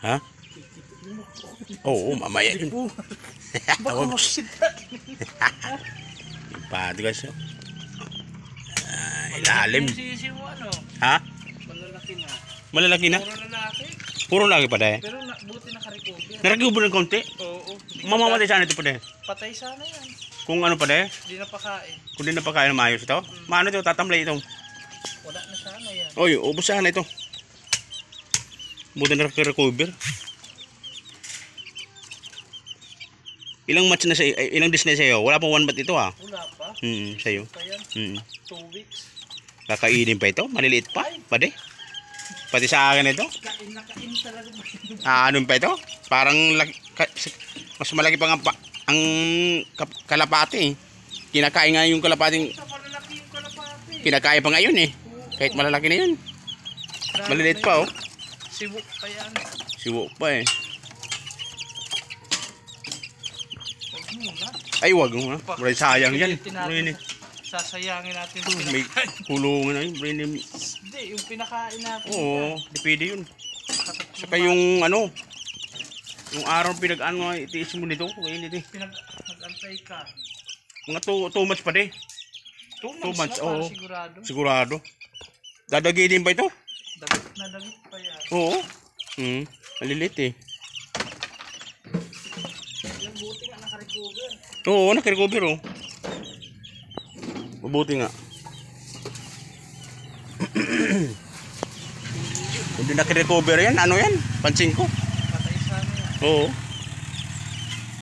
Ha? Oo, mamaya yun. Baka makita. Patigas yun. Ilalim. Sisi mo ano? Ha? Malalaki na. Malalaki na? Puro lalaki. Puro lagi pa dahil. Pero buti naka-recover. Naragubo ng konti. Oo. Mamamatay sana ito pa dahil. Patay sana yan. Kung ano pa dahil. Hindi na pakain. Kung di na pagkain na maayos ito. Maano ito, tatamlay ito. Wala na sana yan. Oy, ubos sana ito. Buti naka-recover. Ilang match na sa'yo, ilang days na sa'yo? Wala pang 1 month ito ha. Wala pa. Sa'yo. Pa yan. 2 weeks. Kakainin pa ito? Maliliit pa? Pwede? Pati sa akin ito? Kain na kain talaga. Ano pa ito? Parang mas malaki pa nga ang kalapati eh. Kinakain nga yung kalapating. Sa malalaki yung kalapati. Kinakain pa ngayon eh. Kahit malalaki na yun. Maliliit pa oh. Sibo pa yan. Siwo pa eh. Huwag muna. Ay wag mo ha. Bray sayang yan. Natin, sasayangin natin yung May pinakain. kulungan na yun. Hindi, yung pinakain natin. Oo, depende yun. Saka yung ano, yung araw pinag-ano, itiis mo nito. Nag-antay ka. Mga 2 months pa de. 2 months, months, na para oo. sigurado. Sigurado. Dadagi din ba ito? Dagit na dagit pa yan. Oo. Malilit eh. Yung buti nga naka-recover. Oo, nakarecover oh. Mabuti nga. Kung di nakarecover yan, ano yan? Pansin ko. Patay sana yan. Oo.